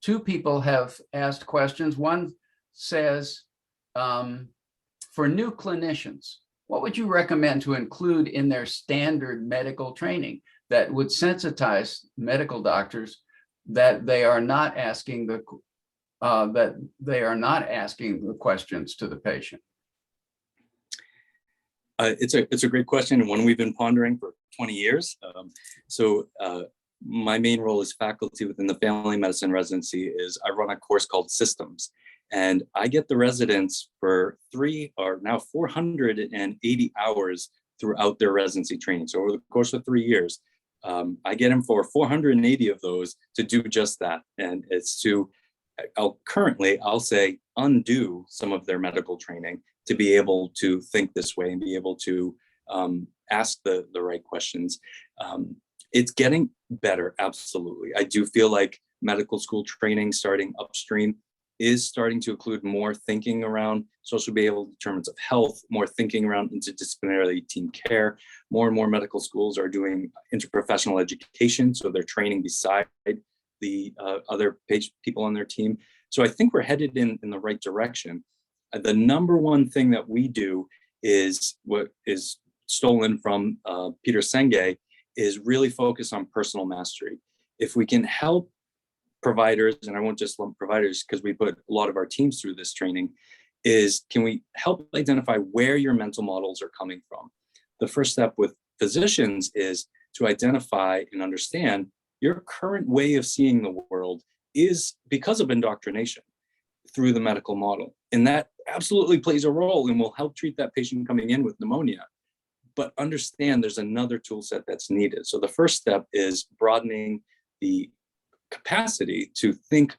[SPEAKER 1] Two people have asked questions. One says, for new clinicians, what would you recommend to include in their standard medical training that would sensitize medical doctors that they are not asking the questions to the patient?
[SPEAKER 2] It's a great question, and one we've been pondering for 20 years. My main role as faculty within the family medicine residency is I run a course called Systems, and I get the residents for 480 hours throughout their residency training. So over the course of 3 years, I get them for 480 of those to do just that. And it's to, I'll say, undo some of their medical training to be able to think this way and be able to ask the right questions. It's getting better, absolutely. I do feel like medical school training starting upstream is starting to include more thinking around social behavioral determinants of health, more thinking around interdisciplinary team care. More and more medical schools are doing interprofessional education, so they're training beside the other people on their team. So I think we're headed in the right direction. The number one thing that we do is what is stolen from Peter Senge, is really focus on personal mastery. If we can help providers, and I won't just lump providers because we put a lot of our teams through this training, is can we help identify where your mental models are coming from? The first step with physicians is to identify and understand your current way of seeing the world is because of indoctrination through the medical model. And that absolutely plays a role and will help treat that patient coming in with pneumonia. But understand there's another tool set that's needed. So the first step is broadening the capacity to think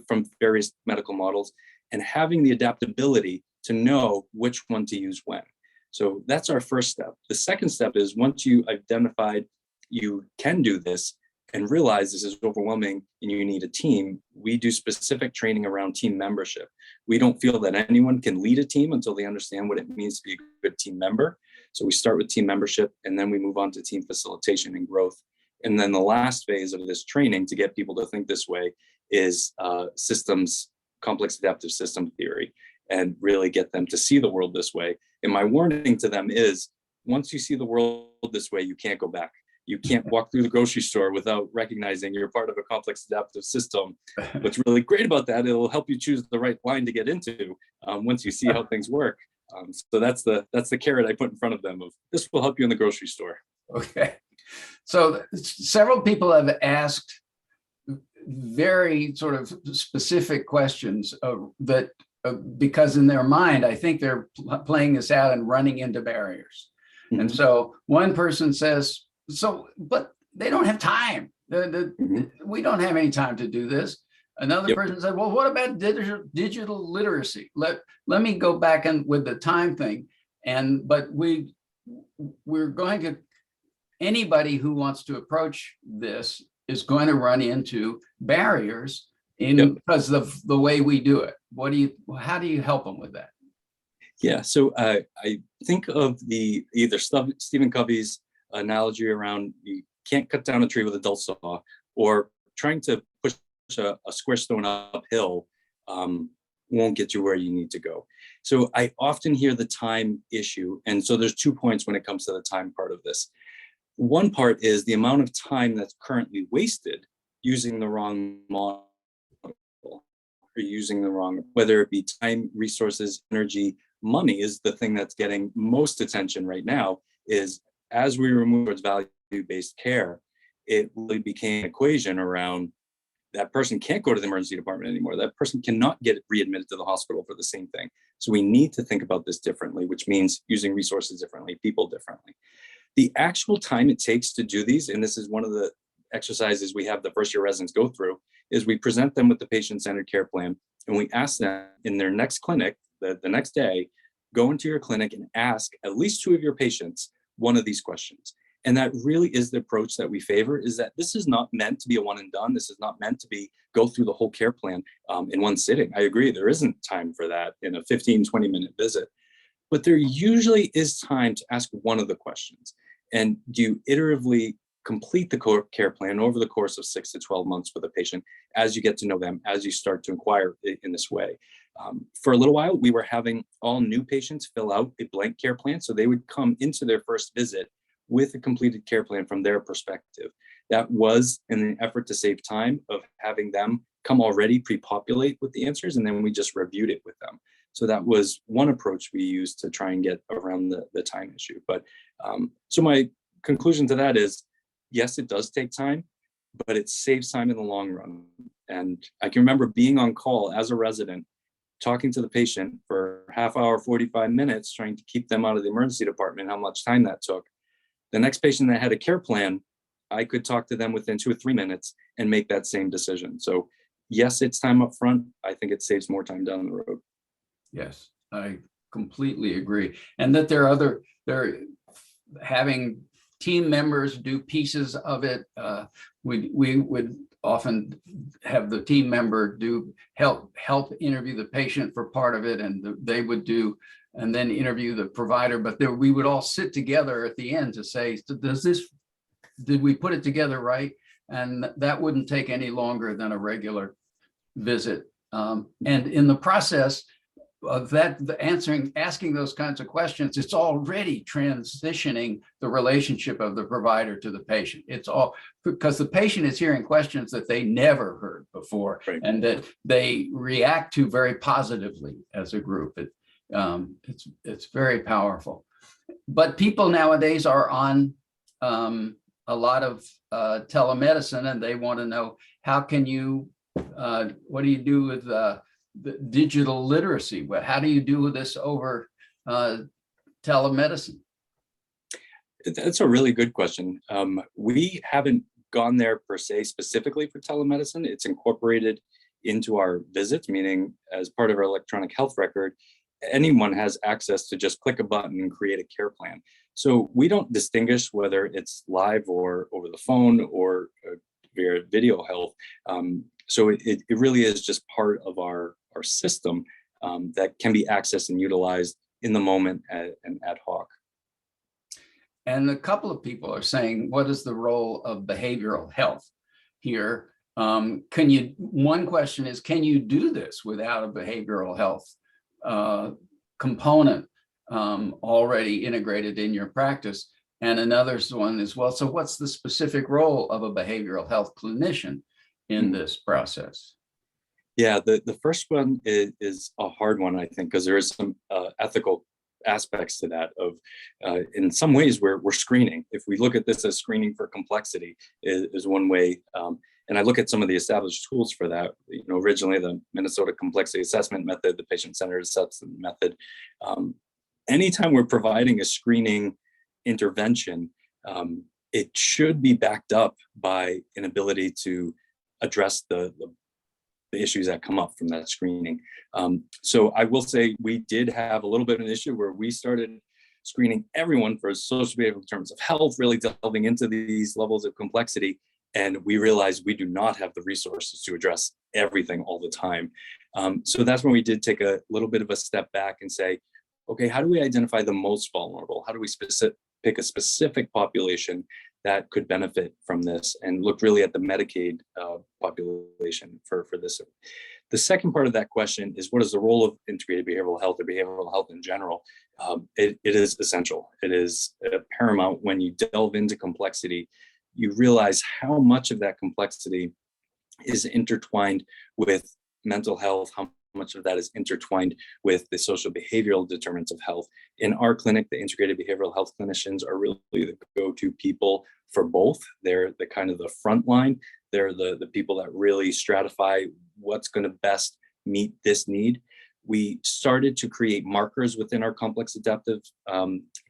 [SPEAKER 2] from various medical models and having the adaptability to know which one to use when. So that's our first step. The second step is, once you identified you can do this and realize this is overwhelming and you need a team, we do specific training around team membership. We don't feel that anyone can lead a team until they understand what it means to be a good team member. So we start with team membership, and then we move on to team facilitation and growth. And then the last phase of this training to get people to think this way is systems, complex adaptive system theory, and really get them to see the world this way. And my warning to them is, once you see the world this way, you can't go back. You can't walk through the grocery store without recognizing you're part of a complex adaptive system. What's really great about that, it'll help you choose the right line to get into once you see how things work. So that's the carrot I put in front of them of this will help you in the grocery store.
[SPEAKER 1] Okay. So several people have asked very sort of specific questions because in their mind, I think they're playing this out and running into barriers. Mm-hmm. And so one person says, but they don't have time. We don't have any time to do this. Another person said, well, what about digital literacy? Let me go back and with the time thing. But we're going to, anybody who wants to approach this is going to run into barriers because of the way we do it. How do you help them with that?
[SPEAKER 2] Yeah, so I think of either Stephen Covey's analogy around you can't cut down a tree with a dull saw, or trying to push a square stone uphill won't get you where you need to go. So I often hear the time issue. And so there's 2 points when it comes to the time part of this. One part is the amount of time that's currently wasted using the wrong model or using the wrong, whether it be time, resources, energy, money is the thing that's getting most attention right now. Is as we remove towards value-based care, it really became an equation around that person can't go to the emergency department anymore. That person cannot get readmitted to the hospital for the same thing. So we need to think about this differently, which means using resources differently, people differently. The actual time it takes to do these, and this is one of the exercises we have the first year residents go through, is we present them with the patient-centered care plan, and we ask them in their next clinic, the next day, go into your clinic and ask at least 2 of your patients one of these questions. And that really is the approach that we favor, is that this is not meant to be a one and done. This is not meant to be go through the whole care plan in one sitting. I agree, there isn't time for that in a 15, 20-minute visit. But there usually is time to ask one of the questions. And you iteratively complete the care plan over the course of 6 to 12 months with a patient as you get to know them, as you start to inquire in this way. For a little while, we were having all new patients fill out a blank care plan. So they would come into their first visit with a completed care plan from their perspective. That was in an effort to save time of having them come already pre-populate with the answers, and then we just reviewed it with them. So that was one approach we used to try and get around the time issue. But so my conclusion to that is, yes, it does take time, but it saves time in the long run. And I can remember being on call as a resident, talking to the patient for half hour, 45 minutes, trying to keep them out of the emergency department, how much time that took. The next patient that had a care plan, I could talk to them within 2 or 3 minutes and make that same decision. So yes, it's time up front. I think it saves more time down the road.
[SPEAKER 1] Yes, I completely agree. And that they're having team members do pieces of it. We would often have the team member help interview the patient for part of it, and they would do, and then interview the provider. But we would all sit together at the end to say, did we put it together right? And that wouldn't take any longer than a regular visit. And in the process of that, asking those kinds of questions, it's already transitioning the relationship of the provider to the patient. It's all because the patient is hearing questions that they never heard before, right, and that they react to very positively as a group. It's very powerful. But people nowadays are on a lot of telemedicine, and they want to know, how can you, what do you do with the digital literacy? How do you do this over telemedicine?
[SPEAKER 2] That's a really good question. We haven't gone there per se specifically for telemedicine. It's incorporated into our visits, meaning as part of our electronic health record, anyone has access to just click a button and create a care plan. So we don't distinguish whether it's live or over the phone or via video health. So it really is just part of our system that can be accessed and utilized in the moment and ad hoc.
[SPEAKER 1] And a couple of people are saying, what is the role of behavioral health here? One question is, can you do this without a behavioral health component already integrated in your practice? And another one is, well, so what's the specific role of a behavioral health clinician in this process?
[SPEAKER 2] Yeah, the first one is a hard one, I think, because there is some ethical aspects to that of in some ways we're screening. If we look at this as screening for complexity is one way. And I look at some of the established tools for that, originally the Minnesota Complexity Assessment Method, the Patient-Centered Assessment Method. Anytime we're providing a screening intervention, it should be backed up by an ability to address the issues that come up from that screening. So I will say we did have a little bit of an issue where we started screening everyone for social behavioral terms of health, really delving into these levels of complexity. And we realized we do not have the resources to address everything all the time. So that's when we did take a little bit of a step back and say, okay, how do we identify the most vulnerable? How do we pick a specific population that could benefit from this, and look really at the Medicaid population for this. The second part of that question is, what is the role of integrated behavioral health or behavioral health in general? It is essential. It is paramount. When you delve into complexity, you realize how much of that complexity is intertwined with mental health, how much of that is intertwined with the social behavioral determinants of health. In our clinic, the integrated behavioral health clinicians are really the go-to people for both. They're the kind of the front line. They're the people that really stratify what's going to best meet this need. We started to create markers within our complex adaptive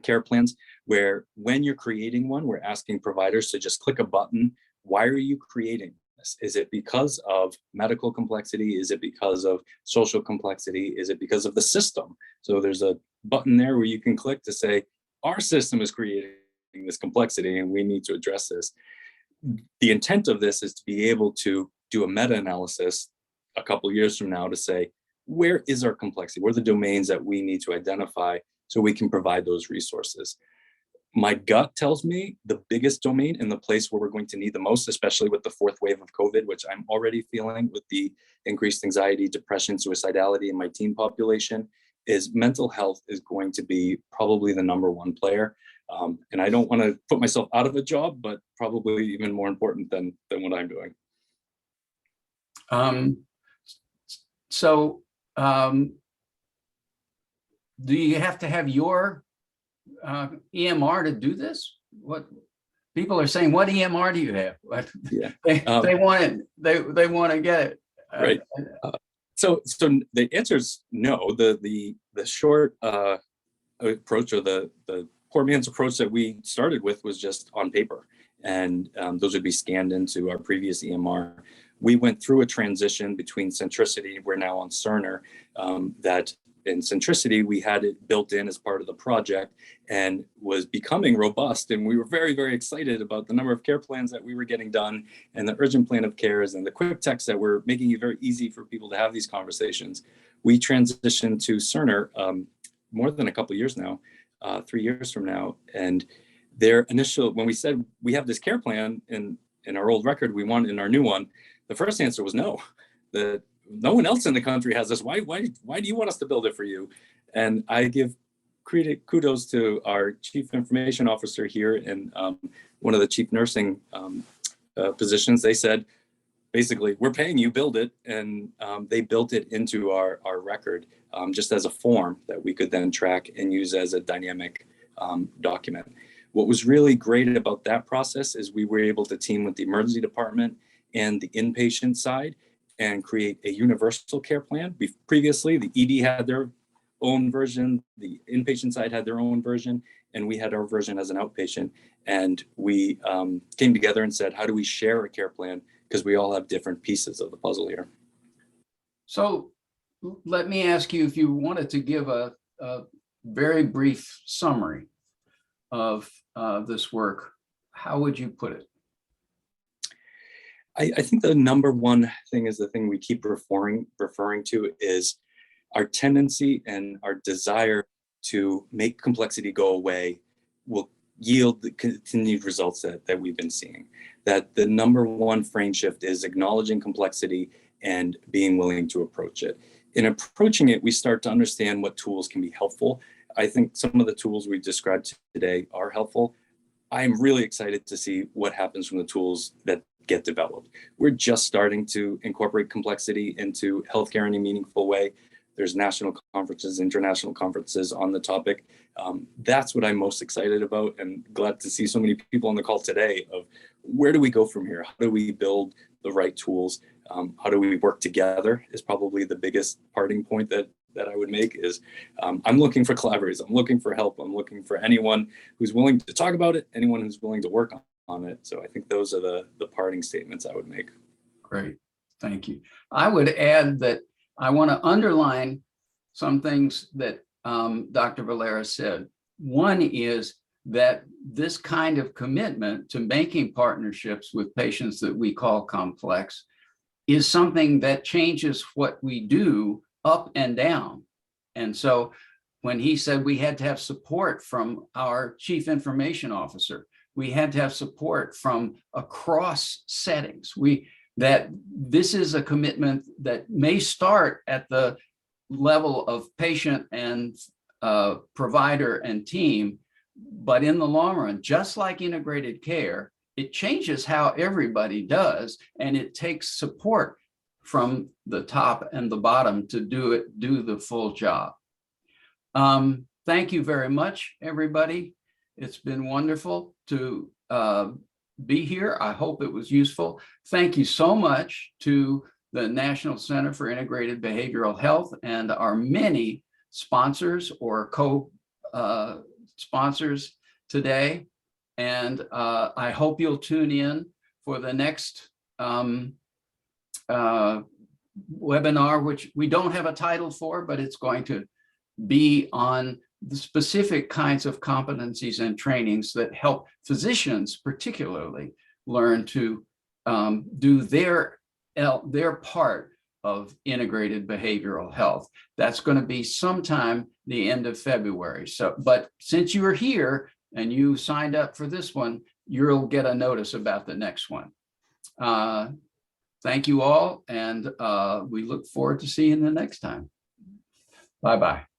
[SPEAKER 2] care plans, where when you're creating one, we're asking providers to just click a button. Why are you creating? Is it because of medical complexity? Is it because of social complexity? Is it because of the system? So there's a button there where you can click to say, our system is creating this complexity and we need to address this. The intent of this is to be able to do a meta-analysis a couple of years from now to say, where is our complexity? What are the domains that we need to identify so we can provide those resources? My gut tells me the biggest domain and the place where we're going to need the most, especially with the fourth wave of COVID, which I'm already feeling with the increased anxiety, depression, suicidality in my teen population, is mental health is going to be probably the number one player. And I don't want to put myself out of a job, but probably even more important than what I'm doing.
[SPEAKER 1] Do you have to have your EMR to do this? What people are saying, what EMR do you have?
[SPEAKER 2] Yeah.
[SPEAKER 1] They want it. They want to get it.
[SPEAKER 2] Right. So the answer is no. The short approach, or the poor man's approach that we started with, was just on paper, and those would be scanned into our previous EMR. We went through a transition between Centricity. We're now on Cerner. That in Centricity, we had it built in as part of the project and was becoming robust. And we were very, very excited about the number of care plans that we were getting done, and the urgent plan of cares and the quick texts that were making it very easy for people to have these conversations. We transitioned to Cerner more than a couple of years now, 3 years from now. And their initial, when we said we have this care plan in our old record, we want it in our new one, the first answer was no. No one else in the country has this. Why do you want us to build it for you? And I give kudos to our chief information officer here and one of the chief nursing positions. They said, basically, we're paying you, build it. And they built it into our record just as a form that we could then track and use as a dynamic document. What was really great about that process is we were able to team with the emergency department and the inpatient side and create a universal care plan. Previously, the ED had their own version, the inpatient side had their own version, and we had our version as an outpatient. And we came together and said, how do we share a care plan? Because we all have different pieces of the puzzle here.
[SPEAKER 1] So let me ask you, if you wanted to give a very brief summary of this work, how would you put it?
[SPEAKER 2] I think the number one thing is the thing we keep referring to is our tendency and our desire to make complexity go away will yield the continued results that we've been seeing. That the number one frame shift is acknowledging complexity and being willing to approach it. In approaching it, we start to understand what tools can be helpful. I think some of the tools we described today are helpful. I'm really excited to see what happens from the tools that get developed. We're just starting to incorporate complexity into healthcare in a meaningful way. There's national conferences, international conferences on the topic. That's what I'm most excited about, and glad to see so many people on the call today of where do we go from here? How do we build the right tools? How do we work together is probably the biggest parting point that I would make is I'm looking for collaborators. I'm looking for help. I'm looking for anyone who's willing to talk about it, anyone who's willing to work on it. So I think those are the parting statements I would make.
[SPEAKER 1] Great, thank you. I would add that I want to underline some things that Dr. Valera said. One is that this kind of commitment to making partnerships with patients that we call complex is something that changes what we do up and down. And so when he said we had to have support from our chief information officer, we had to have support from across settings. That this is a commitment that may start at the level of patient and provider and team, but in the long run, just like integrated care, it changes how everybody does, and it takes support from the top and the bottom to do the full job. Thank you very much, everybody. It's been wonderful to be here. I hope it was useful. Thank you so much to the National Center for Integrated Behavioral Health and our many sponsors or co-sponsors today. And I hope you'll tune in for the next webinar, which we don't have a title for, but it's going to be on the specific kinds of competencies and trainings that help physicians particularly learn to do their part of integrated behavioral health. That's going to be sometime the end of February. So, but since you are here and you signed up for this one, you'll get a notice about the next one. Thank you all, and we look forward to seeing you the next time. Bye-bye.